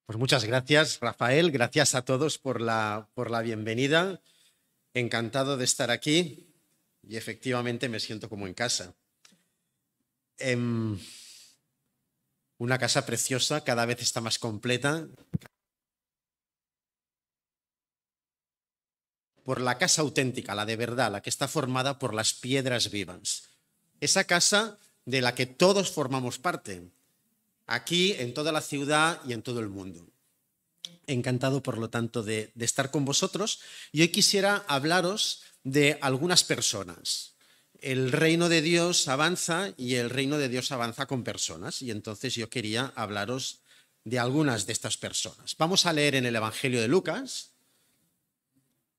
Pues muchas gracias, Rafael. Gracias a todos por la bienvenida. Encantado de estar aquí y efectivamente me siento como en casa. Una casa preciosa, cada vez está más completa. Por la casa auténtica, la de verdad, la que está formada por las piedras vivas. Esa casa de la que todos formamos parte, aquí, en toda la ciudad y en todo el mundo. Encantado, por lo tanto, de estar con vosotros y hoy quisiera hablaros de algunas personas. El reino de Dios avanza y el reino de Dios avanza con personas y entonces yo quería hablaros de algunas de estas personas. Vamos a leer en el Evangelio de Lucas,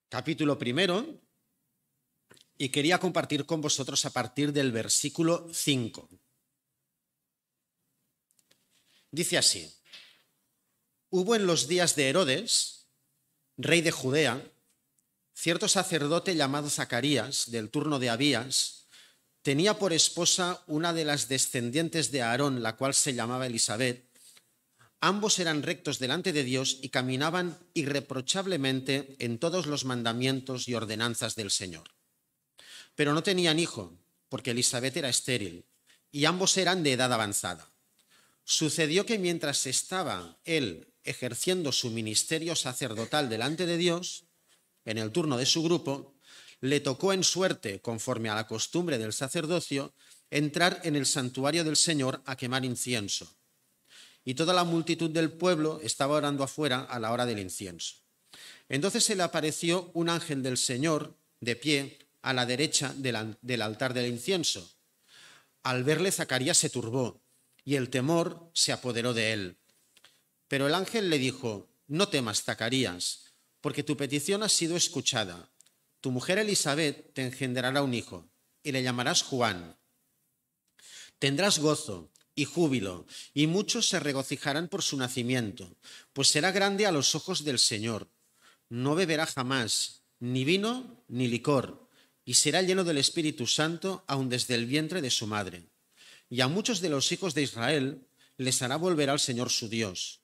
capítulo 1, y quería compartir con vosotros a partir del versículo 5. Dice así: Hubo en los días de Herodes, rey de Judea, cierto sacerdote llamado Zacarías, del turno de Abías, tenía por esposa una de las descendientes de Aarón, la cual se llamaba Elisabet. Ambos eran rectos delante de Dios y caminaban irreprochablemente en todos los mandamientos y ordenanzas del Señor. Pero no tenían hijo, porque Elisabet era estéril, y ambos eran de edad avanzada. Sucedió que mientras estaba él ejerciendo su ministerio sacerdotal delante de Dios, en el turno de su grupo, le tocó en suerte, conforme a la costumbre del sacerdocio, entrar en el santuario del Señor a quemar incienso. Y toda la multitud del pueblo estaba orando afuera a la hora del incienso. Entonces se le apareció un ángel del Señor de pie a la derecha del altar del incienso. Al verle, Zacarías se turbó y el temor se apoderó de él. Pero el ángel le dijo: No temas, Zacarías, porque tu petición ha sido escuchada. Tu mujer Elisabet te engendrará un hijo y le llamarás Juan. Tendrás gozo y júbilo, y muchos se regocijarán por su nacimiento, pues será grande a los ojos del Señor. No beberá jamás ni vino ni licor, y será lleno del Espíritu Santo aun desde el vientre de su madre. Y a muchos de los hijos de Israel les hará volver al Señor su Dios.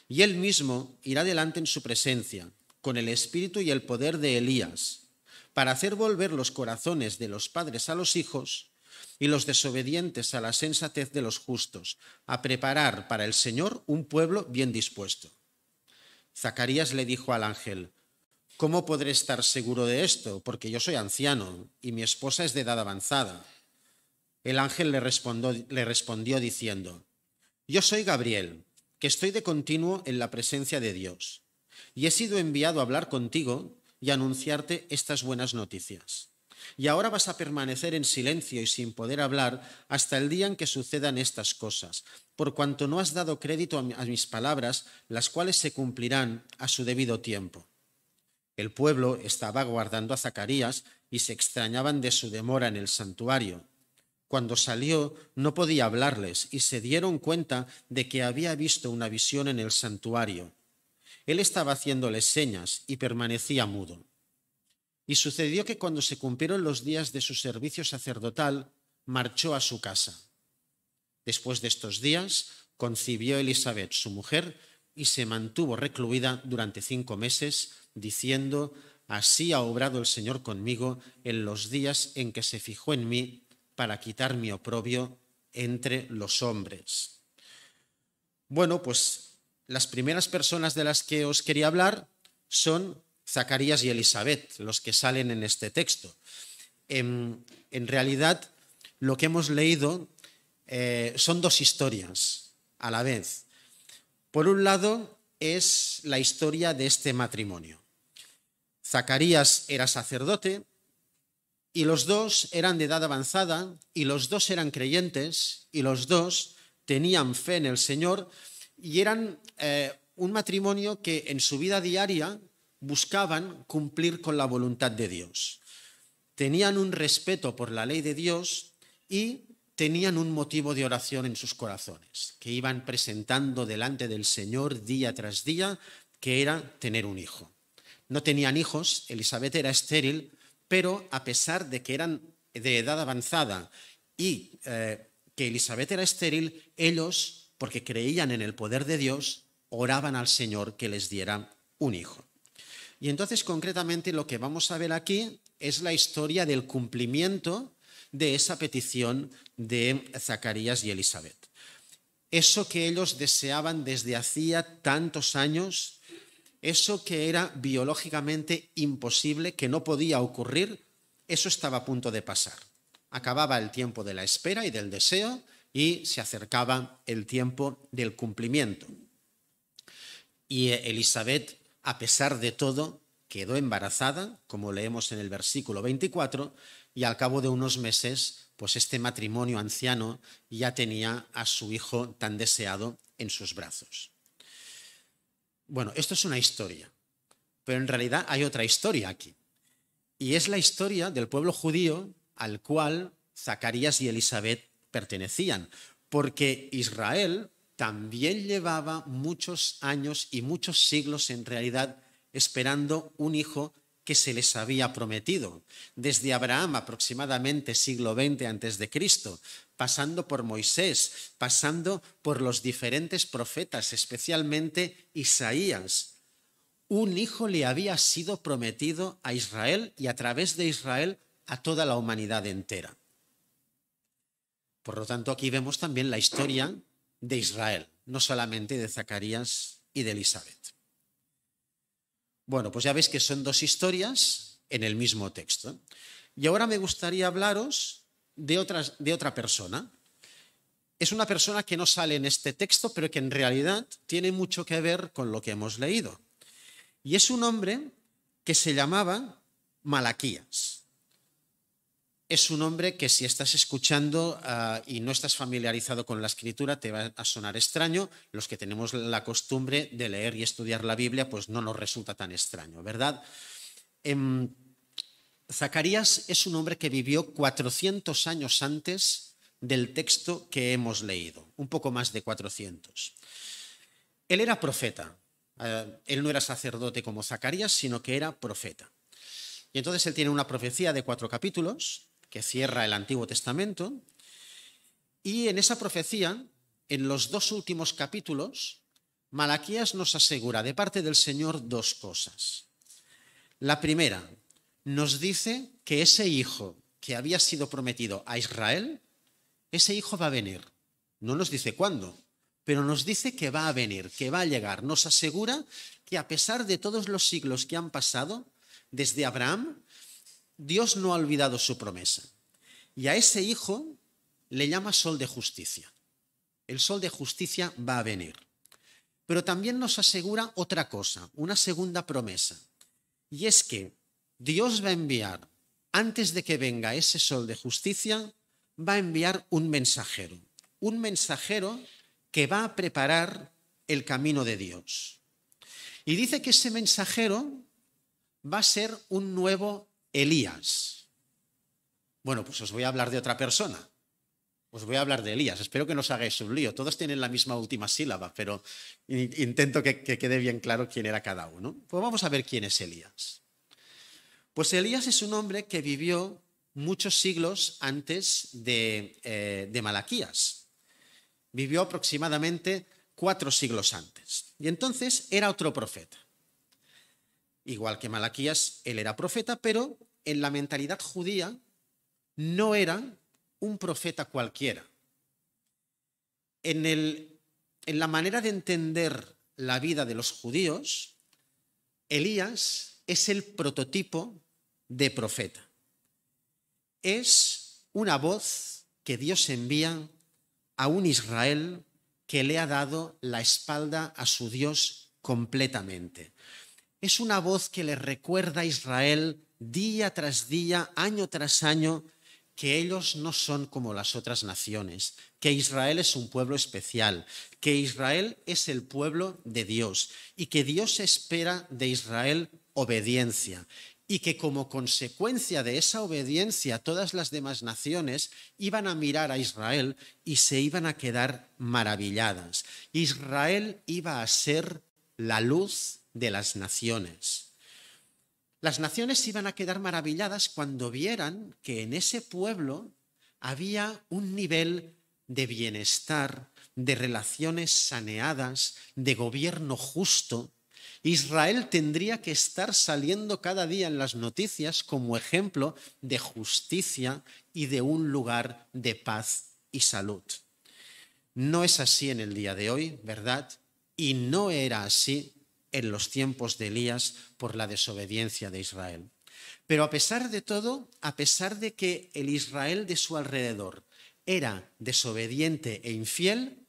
Y él mismo irá delante en su presencia, con el espíritu y el poder de Elías, para hacer volver los corazones de los padres a los hijos y los desobedientes a la sensatez de los justos, a preparar para el Señor un pueblo bien dispuesto. Zacarías le dijo al ángel: ¿Cómo podré estar seguro de esto? Porque yo soy anciano y mi esposa es de edad avanzada. El ángel le respondió diciendo: Yo soy Gabriel, que estoy de continuo en la presencia de Dios, y he sido enviado a hablar contigo y a anunciarte estas buenas noticias. Y ahora vas a permanecer en silencio y sin poder hablar hasta el día en que sucedan estas cosas, por cuanto no has dado crédito a mis palabras, las cuales se cumplirán a su debido tiempo. El pueblo estaba aguardando a Zacarías y se extrañaban de su demora en el santuario. Cuando salió no podía hablarles y se dieron cuenta de que había visto una visión en el santuario. Él estaba haciéndoles señas y permanecía mudo. Y sucedió que cuando se cumplieron los días de su servicio sacerdotal, marchó a su casa. Después de estos días, concibió Elisabet, su mujer, y se mantuvo recluida durante 5 meses, diciendo: Así ha obrado el Señor conmigo en los días en que se fijó en mí, para quitar mi oprobio entre los hombres. Bueno, pues las primeras personas de las que os quería hablar son Zacarías y Elisabet, los que salen en este texto. En realidad, lo que hemos leído son 2 historias a la vez. Por un lado, es la historia de este matrimonio. Zacarías era sacerdote, y los 2 eran de edad avanzada, y los 2 eran creyentes, y los 2 tenían fe en el Señor, y eran un matrimonio que en su vida diaria buscaban cumplir con la voluntad de Dios. Tenían un respeto por la ley de Dios y tenían un motivo de oración en sus corazones, que iban presentando delante del Señor día tras día, que era tener un hijo. No tenían hijos, Elisabet era estéril, pero a pesar de que eran de edad avanzada y que Elisabet era estéril, ellos, porque creían en el poder de Dios, oraban al Señor que les diera un hijo. Y entonces concretamente lo que vamos a ver aquí es la historia del cumplimiento de esa petición de Zacarías y Elisabet. Eso que ellos deseaban desde hacía tantos años, eso que era biológicamente imposible, que no podía ocurrir, eso estaba a punto de pasar. Acababa el tiempo de la espera y del deseo y se acercaba el tiempo del cumplimiento. Y Elisabet, a pesar de todo, quedó embarazada, como leemos en el versículo 24, y al cabo de unos meses, pues este matrimonio anciano ya tenía a su hijo tan deseado en sus brazos. Bueno, esto es una historia, pero en realidad hay otra historia aquí. Y es la historia del pueblo judío al cual Zacarías y Elisabet pertenecían, porque Israel también llevaba muchos años y muchos siglos en realidad esperando un hijo que se les había prometido, desde Abraham aproximadamente siglo XX a.C., pasando por Moisés, pasando por los diferentes profetas, especialmente Isaías. Un hijo le había sido prometido a Israel y a través de Israel a toda la humanidad entera. Por lo tanto, aquí vemos también la historia de Israel, no solamente de Zacarías y de Elisabet. Bueno, pues ya veis que son dos historias en el mismo texto. Y ahora me gustaría hablaros de otra persona. Es una persona que no sale en este texto, pero que en realidad tiene mucho que ver con lo que hemos leído. Y es un hombre que se llamaba Malaquías. Es un hombre que si estás escuchando y no estás familiarizado con la escritura te va a sonar extraño. Los que tenemos la costumbre de leer y estudiar la Biblia, pues no nos resulta tan extraño, ¿verdad? Zacarías es un hombre que vivió 400 años antes del texto que hemos leído, un poco más de 400. Él era profeta. Él no era sacerdote como Zacarías, sino que era profeta. Y entonces él tiene una profecía de 4 capítulos que cierra el Antiguo Testamento, y en esa profecía, en los 2 últimos capítulos, Malaquías nos asegura de parte del Señor 2 cosas. La primera, nos dice que ese hijo que había sido prometido a Israel, ese hijo va a venir. No nos dice cuándo, pero nos dice que va a venir, que va a llegar. Nos asegura que a pesar de todos los siglos que han pasado, desde Abraham, Dios no ha olvidado su promesa. Y a ese hijo le llama sol de justicia. El sol de justicia va a venir. Pero también nos asegura otra cosa, una segunda promesa. Y es que Dios va a enviar, antes de que venga ese sol de justicia, va a enviar un mensajero. Un mensajero que va a preparar el camino de Dios. Y dice que ese mensajero va a ser un nuevo Elías. Bueno, pues os voy a hablar de otra persona. Os voy a hablar de Elías. Espero que no os hagáis un lío. Todos tienen la misma última sílaba, pero intento que quede bien claro quién era cada uno. Pues vamos a ver quién es Elías. Pues Elías es un hombre que vivió muchos siglos antes de Malaquías. Vivió aproximadamente 4 siglos antes. Y entonces era otro profeta. Igual que Malaquías, él era profeta, pero en la mentalidad judía no era un profeta cualquiera. En la manera de entender la vida de los judíos, Elías es el prototipo de profeta. Es una voz que Dios envía a un Israel que le ha dado la espalda a su Dios completamente. Es una voz que le recuerda a Israel día tras día, año tras año, que ellos no son como las otras naciones, que Israel es un pueblo especial, que Israel es el pueblo de Dios y que Dios espera de Israel obediencia y que como consecuencia de esa obediencia todas las demás naciones iban a mirar a Israel y se iban a quedar maravilladas. Israel iba a ser la luz de las naciones. Las naciones iban a quedar maravilladas cuando vieran que en ese pueblo había un nivel de bienestar, de relaciones saneadas, de gobierno justo, Israel tendría que estar saliendo cada día en las noticias como ejemplo de justicia y de un lugar de paz y salud. No es así en el día de hoy, ¿verdad? Y no era así en los tiempos de Elías por la desobediencia de Israel. Pero a pesar de todo, a pesar de que el Israel de su alrededor era desobediente e infiel,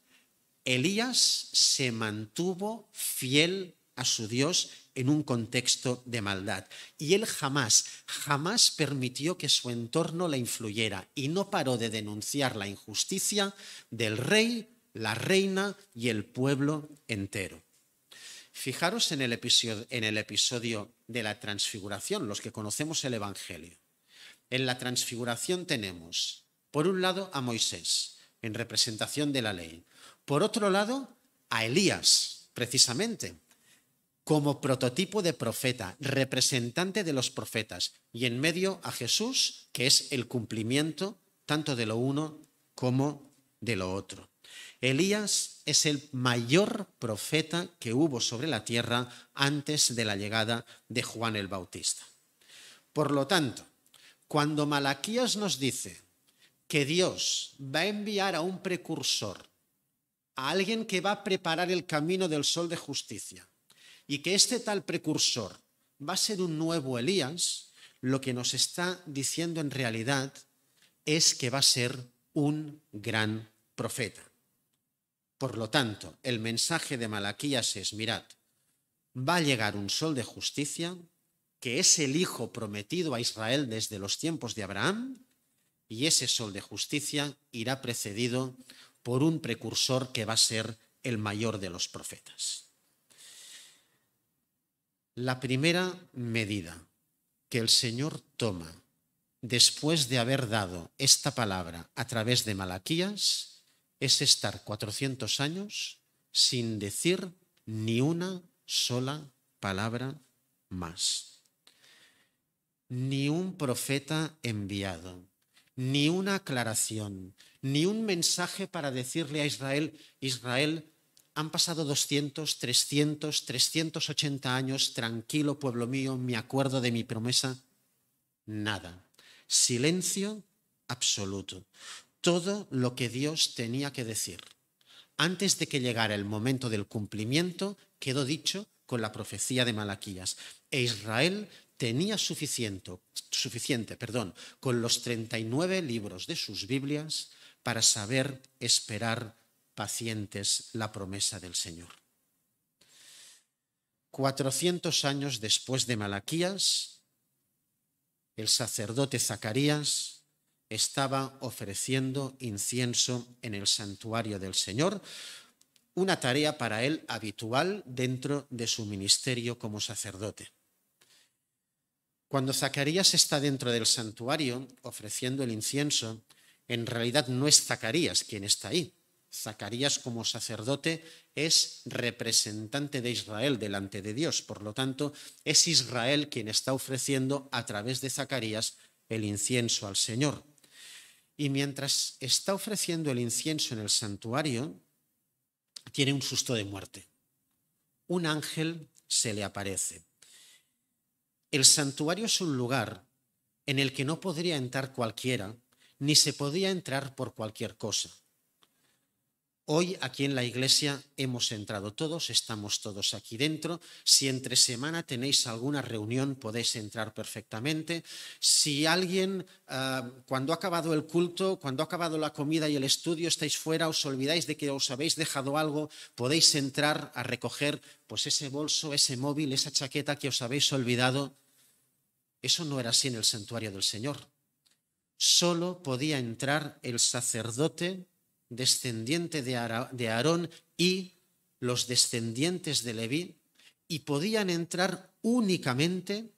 Elías se mantuvo fiel a su Dios en un contexto de maldad. Y él jamás permitió que su entorno le influyera y no paró de denunciar la injusticia del rey, la reina y el pueblo entero. Fijaros en el episodio de la transfiguración, los que conocemos el Evangelio. En la transfiguración tenemos, por un lado, a Moisés, en representación de la ley. Por otro lado, a Elías, precisamente, como prototipo de profeta, representante de los profetas. Y en medio a Jesús, que es el cumplimiento tanto de lo uno como de lo otro. Elías es el mayor profeta que hubo sobre la tierra antes de la llegada de Juan el Bautista. Por lo tanto, cuando Malaquías nos dice que Dios va a enviar a un precursor, a alguien que va a preparar el camino del sol de justicia, y que este tal precursor va a ser un nuevo Elías, lo que nos está diciendo en realidad es que va a ser un gran profeta. Por lo tanto, el mensaje de Malaquías es, mirad, va a llegar un sol de justicia, que es el hijo prometido a Israel desde los tiempos de Abraham, y ese sol de justicia irá precedido por un precursor que va a ser el mayor de los profetas. La primera medida que el Señor toma después de haber dado esta palabra a través de Malaquías es estar 400 años sin decir ni una sola palabra más. Ni un profeta enviado, ni una aclaración, ni un mensaje para decirle a Israel, Israel, han pasado 200, 300, 380 años, tranquilo pueblo mío, me acuerdo de mi promesa. Nada. Silencio absoluto. Todo lo que Dios tenía que decir antes de que llegara el momento del cumplimiento quedó dicho con la profecía de Malaquías. E Israel tenía suficiente, con los 39 libros de sus Biblias para saber esperar pacientes la promesa del Señor. 400 años después de Malaquías, el sacerdote Zacarías estaba ofreciendo incienso en el santuario del Señor, una tarea para él habitual dentro de su ministerio como sacerdote. Cuando Zacarías está dentro del santuario ofreciendo el incienso, en realidad no es Zacarías quien está ahí. Zacarías como sacerdote es representante de Israel delante de Dios, por lo tanto es Israel quien está ofreciendo a través de Zacarías el incienso al Señor. Y mientras está ofreciendo el incienso en el santuario, tiene un susto de muerte. Un ángel se le aparece. El santuario es un lugar en el que no podría entrar cualquiera, ni se podía entrar por cualquier cosa. Hoy aquí en la iglesia hemos entrado todos, estamos todos aquí dentro. Si entre semana tenéis alguna reunión podéis entrar perfectamente. Si alguien, cuando ha acabado el culto, cuando ha acabado la comida y el estudio, estáis fuera, os olvidáis de que os habéis dejado algo, podéis entrar a recoger pues ese bolso, ese móvil, esa chaqueta que os habéis olvidado. Eso no era así en el santuario del Señor. Solo podía entrar el sacerdote descendiente de Aarón y los descendientes de Leví, y podían entrar únicamente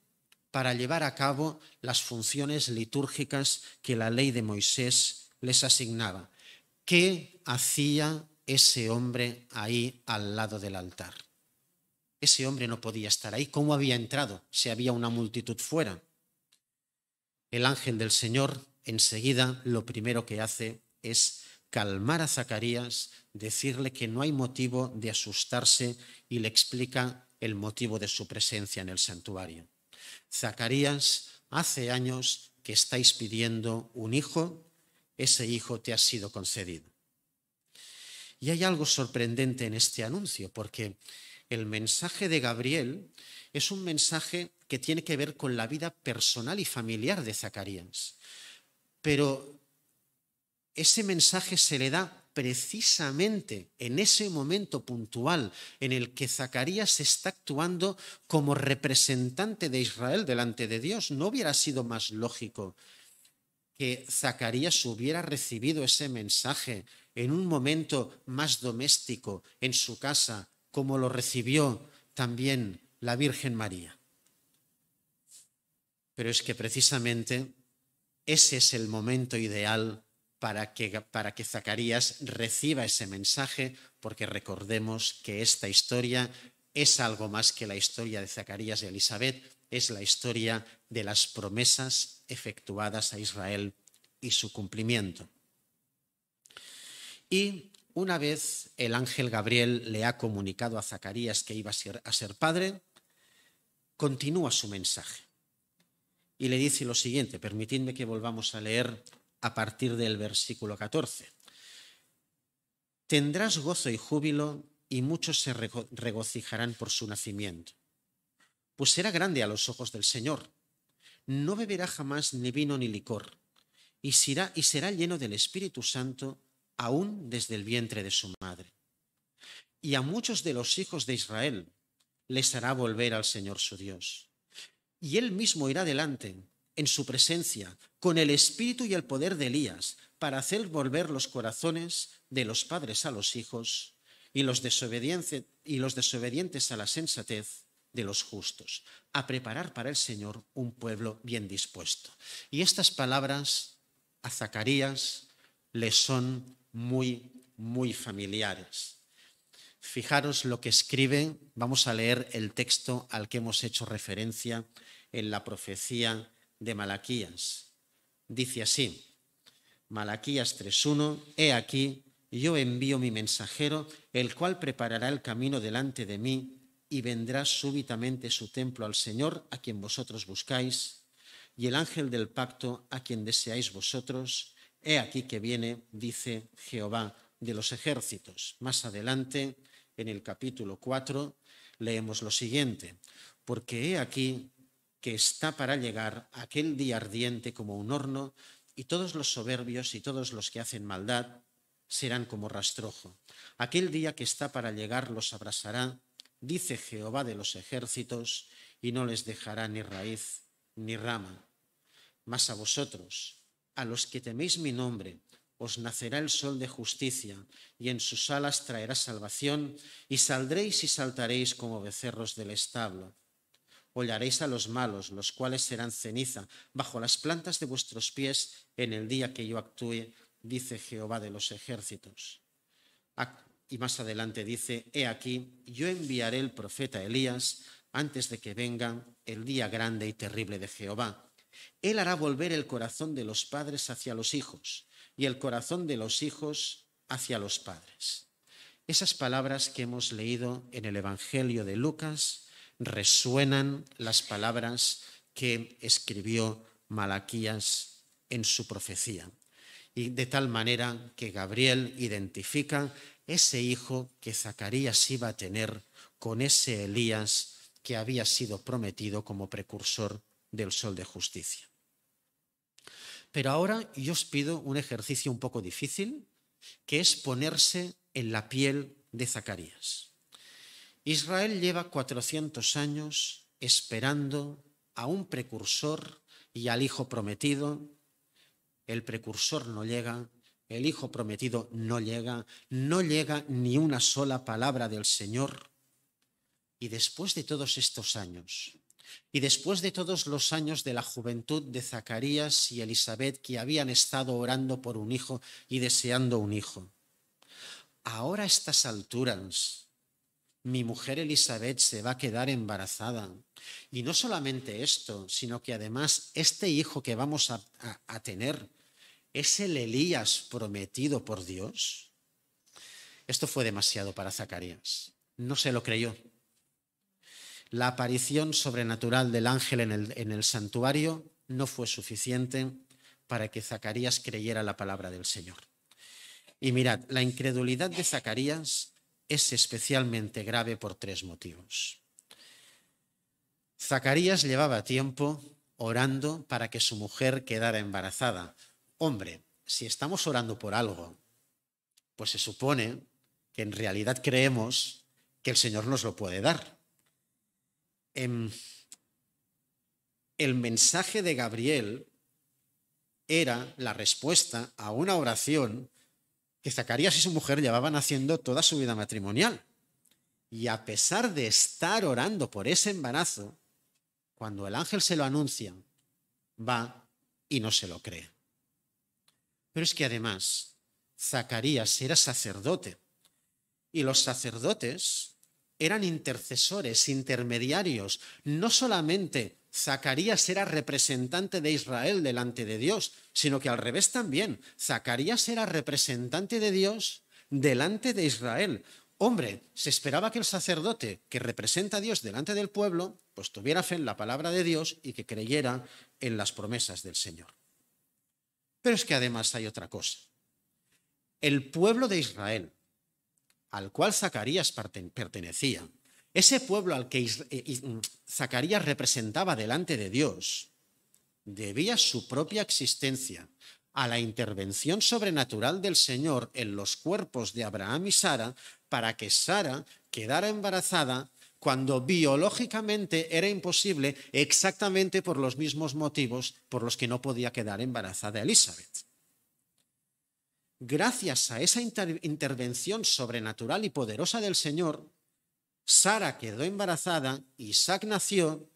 para llevar a cabo las funciones litúrgicas que la ley de Moisés les asignaba. ¿Qué hacía ese hombre ahí al lado del altar? Ese hombre no podía estar ahí. ¿Cómo había entrado si había una multitud fuera? El ángel del Señor enseguida lo primero que hace es calmar a Zacarías, decirle que no hay motivo de asustarse y le explica el motivo de su presencia en el santuario. Zacarías, hace años que estáis pidiendo un hijo, ese hijo te ha sido concedido. Y hay algo sorprendente en este anuncio, porque el mensaje de Gabriel es un mensaje que tiene que ver con la vida personal y familiar de Zacarías. Pero ese mensaje se le da precisamente en ese momento puntual en el que Zacarías está actuando como representante de Israel delante de Dios. ¿No hubiera sido más lógico que Zacarías hubiera recibido ese mensaje en un momento más doméstico en su casa, como lo recibió también la Virgen María? Pero es que precisamente ese es el momento ideal para que Zacarías reciba ese mensaje, porque recordemos que esta historia es algo más que la historia de Zacarías y Elisabet, es la historia de las promesas efectuadas a Israel y su cumplimiento. Y una vez el ángel Gabriel le ha comunicado a Zacarías que iba a ser padre, continúa su mensaje y le dice lo siguiente. Permitidme que volvamos a leer a partir del versículo 14. Tendrás gozo y júbilo, y muchos se regocijarán por su nacimiento. Pues será grande a los ojos del Señor. No beberá jamás ni vino ni licor, y será lleno del Espíritu Santo aún desde el vientre de su madre. Y a muchos de los hijos de Israel les hará volver al Señor su Dios. Y él mismo irá delante en su presencia con el espíritu y el poder de Elías para hacer volver los corazones de los padres a los hijos y los desobedientes a la sensatez de los justos, a preparar para el Señor un pueblo bien dispuesto. Y estas palabras a Zacarías le son muy, muy familiares. Fijaros lo que escribe, vamos a leer el texto al que hemos hecho referencia en la profecía de Malaquías. Dice así, Malaquías 3:1, he aquí, yo envío mi mensajero, el cual preparará el camino delante de mí, y vendrá súbitamente su templo al Señor, a quien vosotros buscáis, y el ángel del pacto, a quien deseáis vosotros, he aquí que viene, dice Jehová de los ejércitos. Más adelante, en el capítulo 4, leemos lo siguiente, porque he aquí que está para llegar aquel día ardiente como un horno, y todos los soberbios y todos los que hacen maldad serán como rastrojo. Aquel día que está para llegar los abrasará, dice Jehová de los ejércitos, y no les dejará ni raíz ni rama. Mas a vosotros, a los que teméis mi nombre, os nacerá el sol de justicia, y en sus alas traerá salvación, y saldréis y saltaréis como becerros del establo. Hollaréis a los malos, los cuales serán ceniza, bajo las plantas de vuestros pies en el día que yo actúe, dice Jehová de los ejércitos. Y más adelante dice, he aquí, yo enviaré el profeta Elías antes de que venga el día grande y terrible de Jehová. Él hará volver el corazón de los padres hacia los hijos y el corazón de los hijos hacia los padres. Esas palabras que hemos leído en el Evangelio de Lucas resuenan las palabras que escribió Malaquías en su profecía. Y de tal manera que Gabriel identifica ese hijo que Zacarías iba a tener con ese Elías que había sido prometido como precursor del sol de justicia. Pero ahora yo os pido un ejercicio un poco difícil, que es ponerse en la piel de Zacarías. Israel lleva 400 años esperando a un precursor y al hijo prometido. El precursor no llega, el hijo prometido no llega ni una sola palabra del Señor. Y después de todos estos años, y después de todos los años de la juventud de Zacarías y Elisabet, que habían estado orando por un hijo y deseando un hijo, ahora a estas alturas mi mujer Elisabet se va a quedar embarazada. Y no solamente esto, sino que además este hijo que vamos a tener ¿Es el Elías prometido por Dios? Esto fue demasiado para Zacarías. No se lo creyó. La aparición sobrenatural del ángel en el santuario no fue suficiente para que Zacarías creyera la palabra del Señor. Y mirad, la incredulidad de Zacarías es especialmente grave por 3 motivos. Zacarías llevaba tiempo orando para que su mujer quedara embarazada. Hombre, si estamos orando por algo, pues se supone que en realidad creemos que el Señor nos lo puede dar. El mensaje de Gabriel era la respuesta a una oración que Zacarías y su mujer llevaban haciendo toda su vida matrimonial. Y a pesar de estar orando por ese embarazo, cuando el ángel se lo anuncia, va y no se lo cree. Pero es que además, Zacarías era sacerdote y los sacerdotes eran intercesores, intermediarios. No solamente Zacarías era representante de Israel delante de Dios, sino que al revés también. Zacarías era representante de Dios delante de Israel. Hombre, se esperaba que el sacerdote que representa a Dios delante del pueblo, pues tuviera fe en la palabra de Dios y que creyera en las promesas del Señor. Pero es que además hay otra cosa. El pueblo de Israel, al cual Zacarías pertenecía, ese pueblo al que Zacarías representaba delante de Dios, debía su propia existencia a la intervención sobrenatural del Señor en los cuerpos de Abraham y Sara para que Sara quedara embarazada cuando biológicamente era imposible, exactamente por los mismos motivos por los que no podía quedar embarazada Elizabeth. Gracias a esa intervención sobrenatural y poderosa del Señor, Sara quedó embarazada, Isaac nació,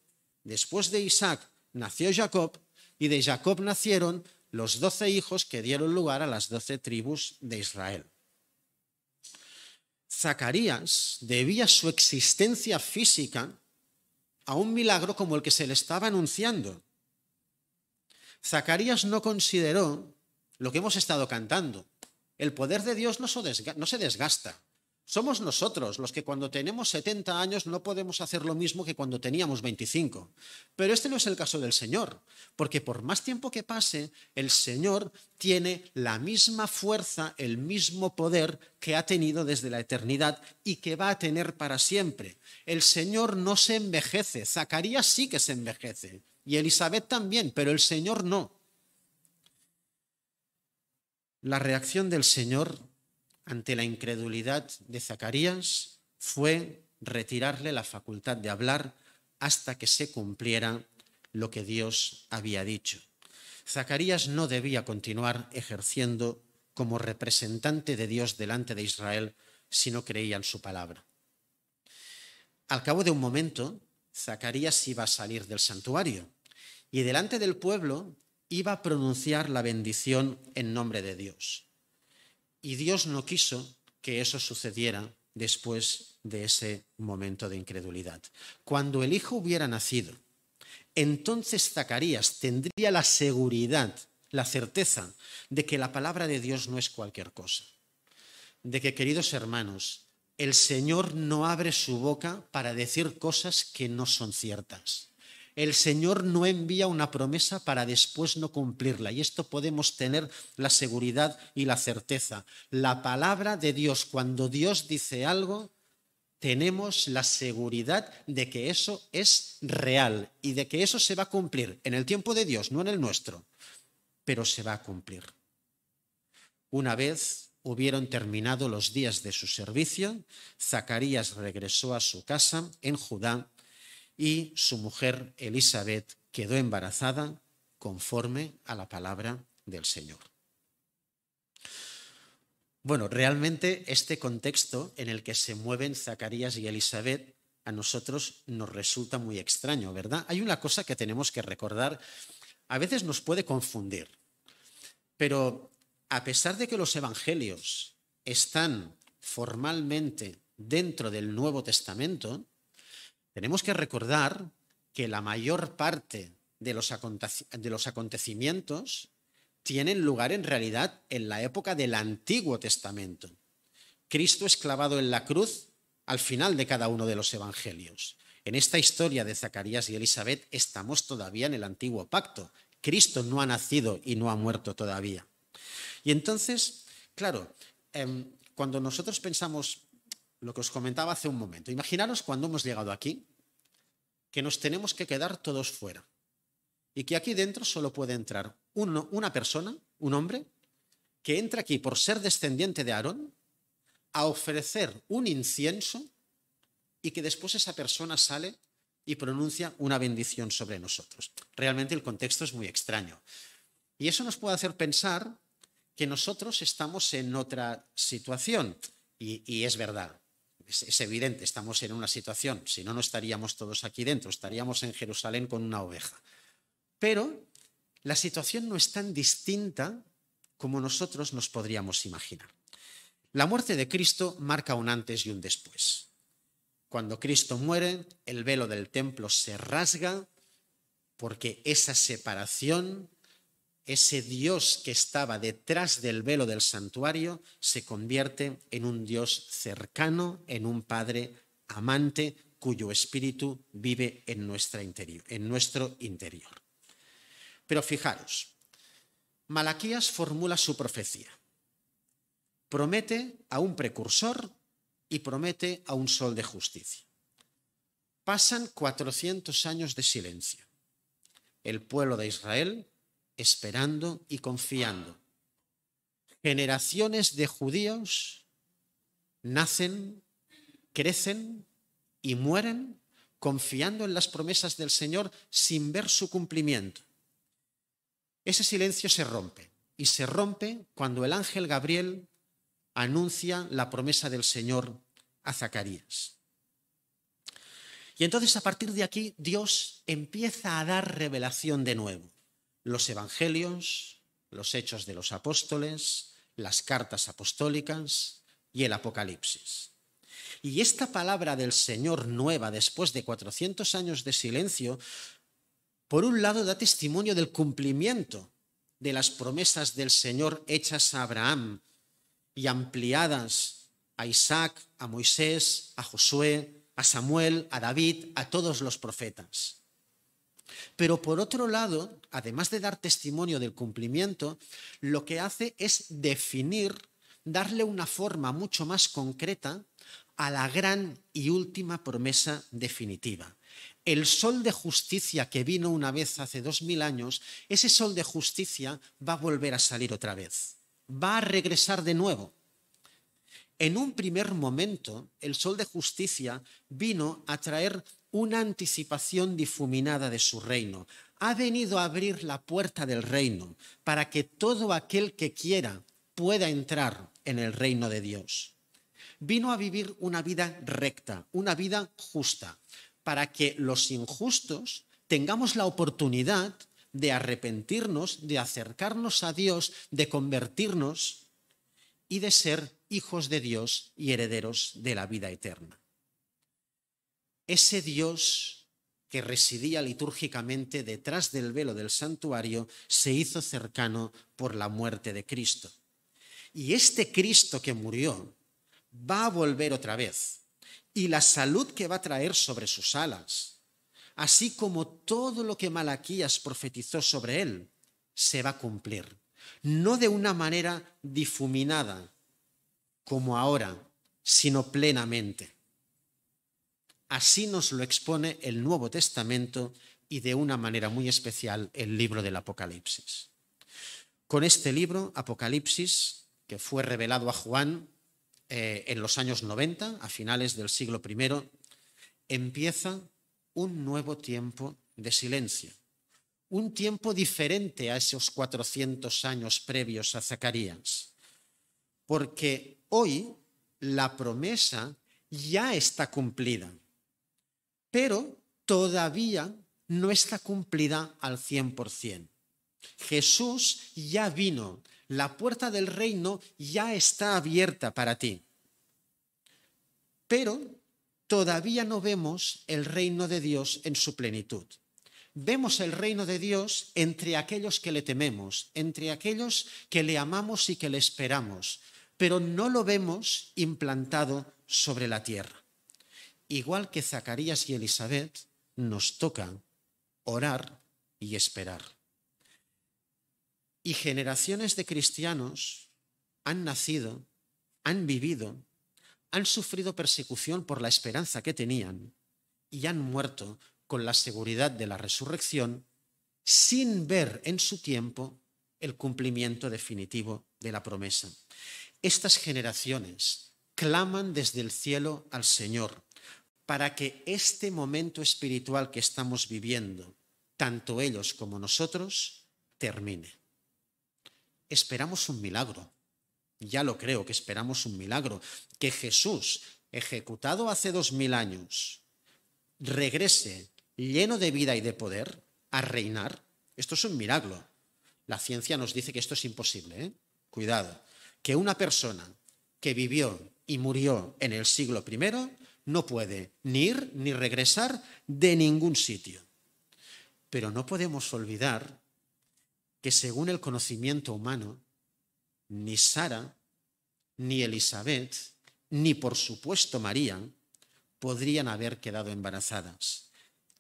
después de Isaac nació Jacob, y de Jacob nacieron los 12 hijos que dieron lugar a las 12 tribus de Israel. Zacarías debía su existencia física a un milagro como el que se le estaba anunciando. Zacarías no consideró lo que hemos estado cantando. El poder de Dios no se desgasta. Somos nosotros los que cuando tenemos 70 años no podemos hacer lo mismo que cuando teníamos 25. Pero este no es el caso del Señor, porque por más tiempo que pase, el Señor tiene la misma fuerza, el mismo poder que ha tenido desde la eternidad y que va a tener para siempre. El Señor no se envejece. Zacarías sí que se envejece y Elizabeth también, pero el Señor no. La reacción del Señor ante la incredulidad de Zacarías fue retirarle la facultad de hablar hasta que se cumpliera lo que Dios había dicho. Zacarías no debía continuar ejerciendo como representante de Dios delante de Israel si no creía en su palabra. Al cabo de un momento, Zacarías iba a salir del santuario y delante del pueblo iba a pronunciar la bendición en nombre de Dios. Y Dios no quiso que eso sucediera después de ese momento de incredulidad. Cuando el hijo hubiera nacido, entonces Zacarías tendría la seguridad, la certeza de que la palabra de Dios no es cualquier cosa. De que, queridos hermanos, el Señor no abre su boca para decir cosas que no son ciertas. El Señor no envía una promesa para después no cumplirla. Y esto podemos tener la seguridad y la certeza. La palabra de Dios, cuando Dios dice algo, tenemos la seguridad de que eso es real y de que eso se va a cumplir en el tiempo de Dios, no en el nuestro, pero se va a cumplir. Una vez hubieron terminado los días de su servicio, Zacarías regresó a su casa en Judá y su mujer Elizabeth quedó embarazada conforme a la palabra del Señor. Bueno, realmente este contexto en el que se mueven Zacarías y Elizabeth a nosotros nos resulta muy extraño, ¿verdad? Hay una cosa que tenemos que recordar, a veces nos puede confundir, pero a pesar de que los evangelios están formalmente dentro del Nuevo Testamento, tenemos que recordar que la mayor parte de los acontecimientos tienen lugar en realidad en la época del Antiguo Testamento. Cristo es clavado en la cruz al final de cada uno de los evangelios. En esta historia de Zacarías y Elisabet estamos todavía en el Antiguo Pacto. Cristo no ha nacido y no ha muerto todavía. Y entonces, claro, cuando nosotros pensamos lo que os comentaba hace un momento, imaginaros cuando hemos llegado aquí, que nos tenemos que quedar todos fuera y que aquí dentro solo puede entrar una persona, un hombre, que entra aquí por ser descendiente de Aarón a ofrecer un incienso y que después esa persona sale y pronuncia una bendición sobre nosotros. Realmente el contexto es muy extraño. Y eso nos puede hacer pensar que nosotros estamos en otra situación. Y es verdad, es evidente, estamos en una situación. Si no, no estaríamos todos aquí dentro, estaríamos en Jerusalén con una oveja. Pero la situación no es tan distinta como nosotros nos podríamos imaginar. La muerte de Cristo marca un antes y un después. Cuando Cristo muere, el velo del templo se rasga porque esa separación, ese Dios que estaba detrás del velo del santuario, se convierte en un Dios cercano, en un Padre amante cuyo espíritu vive en nuestro interior. Pero fijaros, Malaquías formula su profecía. Promete a un precursor y promete a un sol de justicia. Pasan 400 años de silencio. El pueblo de Israel esperando y confiando. Generaciones de judíos nacen, crecen y mueren confiando en las promesas del Señor sin ver su cumplimiento. Ese silencio se rompe, y se rompe cuando el ángel Gabriel anuncia la promesa del Señor a Zacarías. Y entonces a partir de aquí Dios empieza a dar revelación de nuevo. Los evangelios, los hechos de los apóstoles, las cartas apostólicas y el Apocalipsis. Y esta palabra del Señor nueva después de 400 años de silencio, por un lado da testimonio del cumplimiento de las promesas del Señor hechas a Abraham y ampliadas a Isaac, a Moisés, a Josué, a Samuel, a David, a todos los profetas. Pero por otro lado, además de dar testimonio del cumplimiento, lo que hace es definir, darle una forma mucho más concreta a la gran y última promesa definitiva. El sol de justicia que vino una vez hace 2000 años, ese sol de justicia va a volver a salir otra vez. Va a regresar de nuevo. En un primer momento, el sol de justicia vino a traer una anticipación difuminada de su reino. Ha venido a abrir la puerta del reino para que todo aquel que quiera pueda entrar en el reino de Dios. Vino a vivir una vida recta, una vida justa, para que los injustos tengamos la oportunidad de arrepentirnos, de acercarnos a Dios, de convertirnos y de ser hijos de Dios y herederos de la vida eterna. Ese Dios que residía litúrgicamente detrás del velo del santuario se hizo cercano por la muerte de Cristo. Y este Cristo que murió va a volver otra vez. Y la salud que va a traer sobre sus alas, así como todo lo que Malaquías profetizó sobre él, se va a cumplir. No de una manera difuminada, como ahora, sino plenamente. Así nos lo expone el Nuevo Testamento y de una manera muy especial el libro del Apocalipsis. Con este libro, Apocalipsis, que fue revelado a Juan en los años 90, a finales del siglo I, empieza un nuevo tiempo de silencio. Un tiempo diferente a esos 400 años previos a Zacarías. Porque hoy la promesa ya está cumplida, pero todavía no está cumplida al 100%. Jesús ya vino, la puerta del reino ya está abierta para ti, pero todavía no vemos el reino de Dios en su plenitud. Vemos el reino de Dios entre aquellos que le tememos, entre aquellos que le amamos y que le esperamos, pero no lo vemos implantado sobre la tierra. Igual que Zacarías y Elisabet, nos toca orar y esperar. Y generaciones de cristianos han nacido, han vivido, han sufrido persecución por la esperanza que tenían y han muerto con la seguridad de la resurrección sin ver en su tiempo el cumplimiento definitivo de la promesa. Estas generaciones claman desde el cielo al Señor para que este momento espiritual que estamos viviendo, tanto ellos como nosotros, termine. Esperamos un milagro. Ya lo creo que esperamos un milagro. Que Jesús, ejecutado hace 2000 años, regrese lleno de vida y de poder a reinar. Esto es un milagro. La ciencia nos dice que esto es imposible, ¿eh? Cuidado. Que una persona que vivió y murió en el siglo I no puede ni ir ni regresar de ningún sitio. Pero no podemos olvidar que según el conocimiento humano, ni Sara, ni Elisabet, ni por supuesto María, podrían haber quedado embarazadas.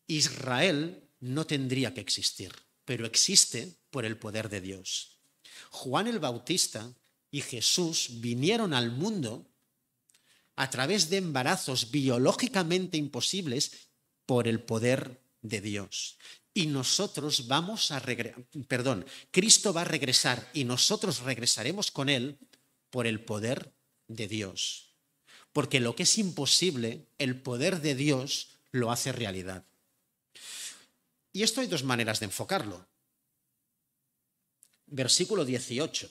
Israel no tendría que existir, pero existe por el poder de Dios. Juan el Bautista y Jesús vinieron al mundo a través de embarazos biológicamente imposibles por el poder de Dios. Y nosotros Cristo va a regresar y nosotros regresaremos con él por el poder de Dios. Porque lo que es imposible, el poder de Dios lo hace realidad. Y esto hay dos maneras de enfocarlo. Versículo 18.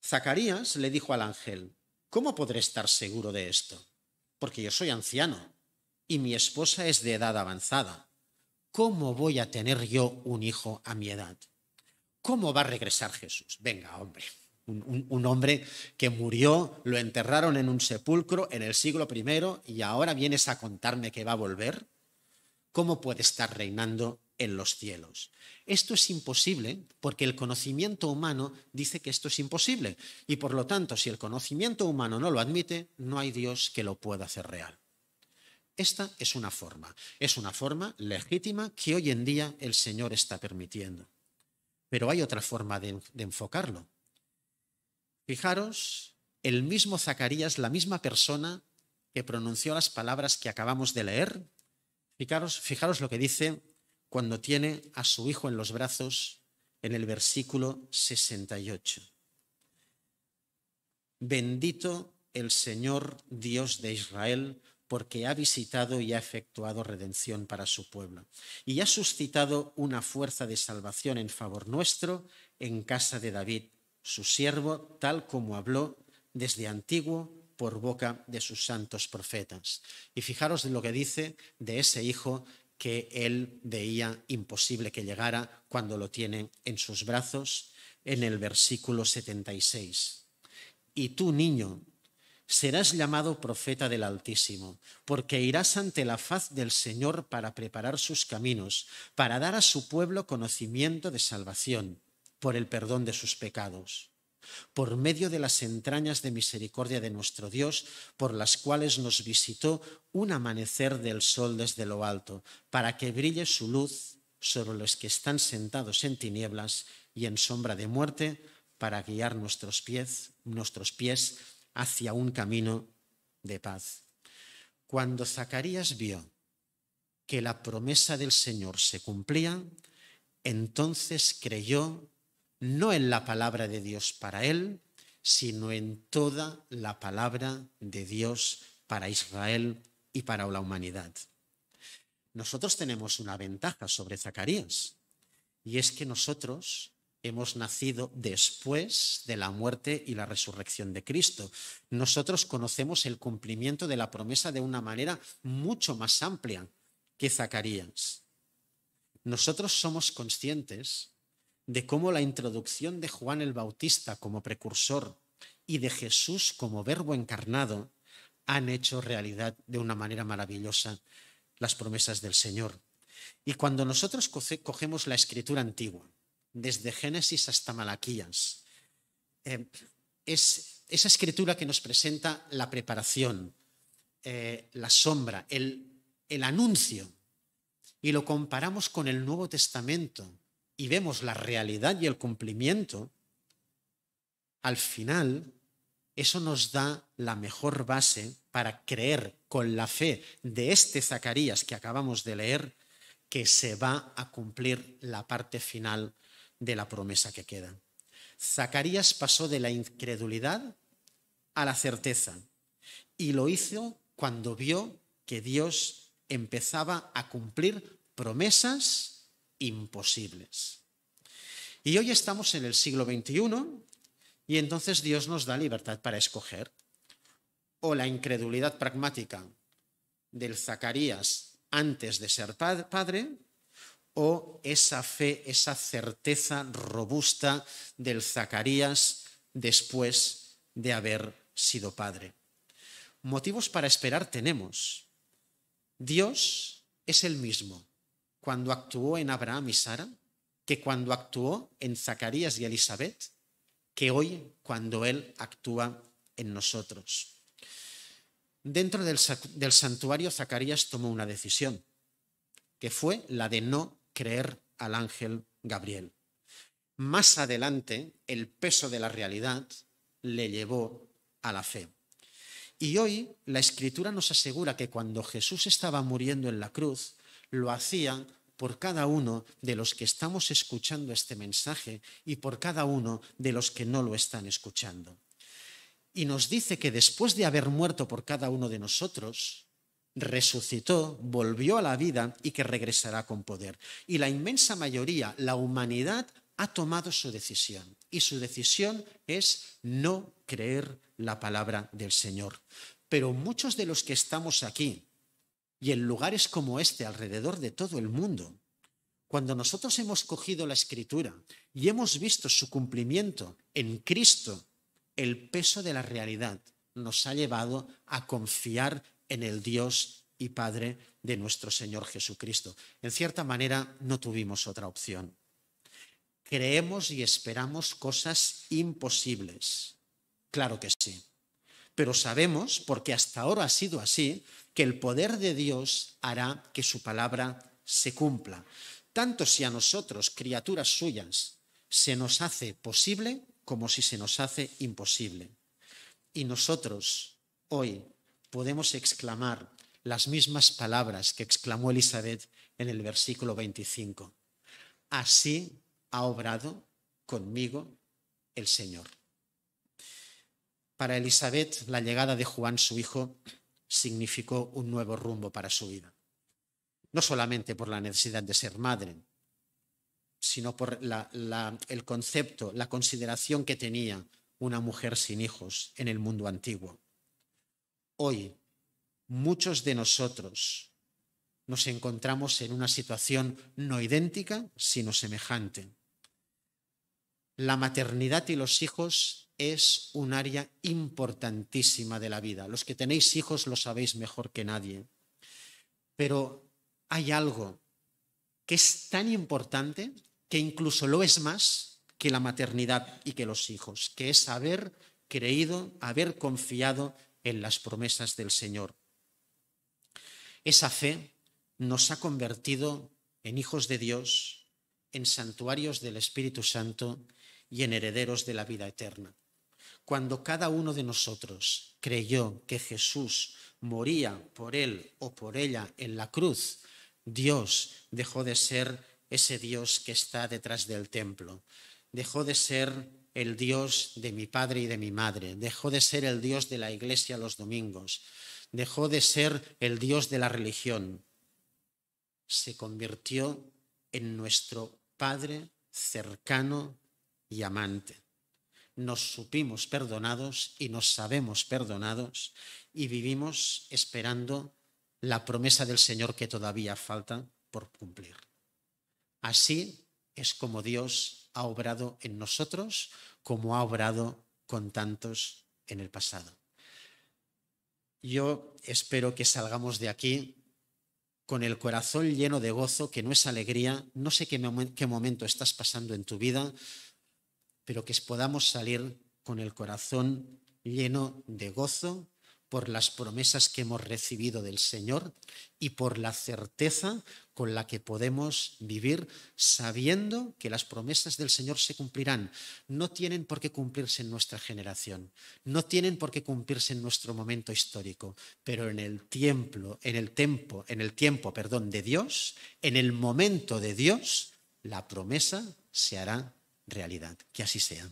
Zacarías le dijo al ángel: ¿cómo podré estar seguro de esto? Porque yo soy anciano y mi esposa es de edad avanzada. ¿Cómo voy a tener yo un hijo a mi edad? ¿Cómo va a regresar Jesús? Venga, hombre. Un hombre que murió, lo enterraron en un sepulcro en el siglo I y ahora vienes a contarme que va a volver. ¿Cómo puede estar reinando en los cielos? Esto es imposible porque el conocimiento humano dice que esto es imposible y por lo tanto, si el conocimiento humano no lo admite, no hay Dios que lo pueda hacer real. Esta es una forma legítima que hoy en día el Señor está permitiendo. Pero hay otra forma de enfocarlo. Fijaros, el mismo Zacarías, la misma persona que pronunció las palabras que acabamos de leer, fijaros lo que dice cuando tiene a su hijo en los brazos en el versículo 68. Bendito el Señor Dios de Israel, porque ha visitado y ha efectuado redención para su pueblo, y ha suscitado una fuerza de salvación en favor nuestro en casa de David, su siervo, tal como habló desde antiguo por boca de sus santos profetas. Y fijaros de lo que dice de ese hijo que él veía imposible que llegara cuando lo tiene en sus brazos, en el versículo 76. Y tú, niño, serás llamado profeta del Altísimo, porque irás ante la faz del Señor para preparar sus caminos, para dar a su pueblo conocimiento de salvación por el perdón de sus pecados, por medio de las entrañas de misericordia de nuestro Dios, por las cuales nos visitó un amanecer del sol desde lo alto, para que brille su luz sobre los que están sentados en tinieblas y en sombra de muerte, para guiar nuestros pies hacia un camino de paz. Cuando Zacarías vio que la promesa del Señor se cumplía, entonces creyó no en la palabra de Dios para él, sino en toda la palabra de Dios para Israel y para la humanidad. Nosotros tenemos una ventaja sobre Zacarías, y es que nosotros hemos nacido después de la muerte y la resurrección de Cristo. Nosotros conocemos el cumplimiento de la promesa de una manera mucho más amplia que Zacarías. Nosotros somos conscientes de cómo la introducción de Juan el Bautista como precursor y de Jesús como Verbo encarnado han hecho realidad de una manera maravillosa las promesas del Señor. Y cuando nosotros cogemos la escritura antigua, desde Génesis hasta Malaquías, es esa escritura que nos presenta la preparación, la sombra, el anuncio, y lo comparamos con el Nuevo Testamento y vemos la realidad y el cumplimiento, al final eso nos da la mejor base para creer con la fe de este Zacarías que acabamos de leer que se va a cumplir la parte final de la promesa que queda. Zacarías pasó de la incredulidad a la certeza y lo hizo cuando vio que Dios empezaba a cumplir promesas imposibles. Y hoy estamos en el siglo XXI y entonces Dios nos da libertad para escoger o la incredulidad pragmática del Zacarías antes de ser padre o esa fe, esa certeza robusta del Zacarías después de haber sido padre. Motivos para esperar tenemos. Dios es el mismo cuando actuó en Abraham y Sara que cuando actuó en Zacarías y Elisabet, que hoy cuando Él actúa en nosotros. Dentro del santuario, Zacarías tomó una decisión, que fue la de no creer al ángel Gabriel. Más adelante, el peso de la realidad le llevó a la fe. Y hoy la Escritura nos asegura que cuando Jesús estaba muriendo en la cruz, lo hacía por cada uno de los que estamos escuchando este mensaje y por cada uno de los que no lo están escuchando. Y nos dice que después de haber muerto por cada uno de nosotros, resucitó, volvió a la vida y que regresará con poder. Y la inmensa mayoría, la humanidad, ha tomado su decisión. Y su decisión es no creer la palabra del Señor. Pero muchos de los que estamos aquí y en lugares como este alrededor de todo el mundo, cuando nosotros hemos cogido la Escritura y hemos visto su cumplimiento en Cristo, el peso de la realidad nos ha llevado a confiar en el Dios y Padre de nuestro Señor Jesucristo. En cierta manera, no tuvimos otra opción. Creemos y esperamos cosas imposibles. Claro que sí. Pero sabemos, porque hasta ahora ha sido así, que el poder de Dios hará que su palabra se cumpla. Tanto si a nosotros, criaturas suyas, se nos hace posible como si se nos hace imposible. Y nosotros hoy podemos exclamar las mismas palabras que exclamó Elisabet en el versículo 25. Así ha obrado conmigo el Señor. Para Elisabet, la llegada de Juan, su hijo, significó un nuevo rumbo para su vida. No solamente por la necesidad de ser madre, sino por el concepto, la consideración que tenía una mujer sin hijos en el mundo antiguo. Hoy, muchos de nosotros nos encontramos en una situación no idéntica, sino semejante. La maternidad y los hijos es un área importantísima de la vida. Los que tenéis hijos lo sabéis mejor que nadie. Pero hay algo que es tan importante que incluso lo es más que la maternidad y que los hijos, que es haber creído, haber confiado en las promesas del Señor. Esa fe nos ha convertido en hijos de Dios, en santuarios del Espíritu Santo y en herederos de la vida eterna. Cuando cada uno de nosotros creyó que Jesús moría por él o por ella en la cruz, Dios dejó de ser ese Dios que está detrás del templo. Dejó de ser el Dios de mi padre y de mi madre. Dejó de ser el Dios de la iglesia los domingos. Dejó de ser el Dios de la religión. Se convirtió en nuestro Padre cercano y amante. Nos supimos perdonados y nos sabemos perdonados y vivimos esperando la promesa del Señor que todavía falta por cumplir. Así es como Dios ha obrado en nosotros, como ha obrado con tantos en el pasado. Yo espero que salgamos de aquí con el corazón lleno de gozo, que no es alegría. No sé qué momento estás pasando en tu vida, pero que podamos salir con el corazón lleno de gozo por las promesas que hemos recibido del Señor y por la certeza con la que podemos vivir sabiendo que las promesas del Señor se cumplirán. No tienen por qué cumplirse en nuestra generación, no tienen por qué cumplirse en nuestro momento histórico, pero en el tiempo de Dios, en el momento de Dios, la promesa se hará realidad. Que así sea.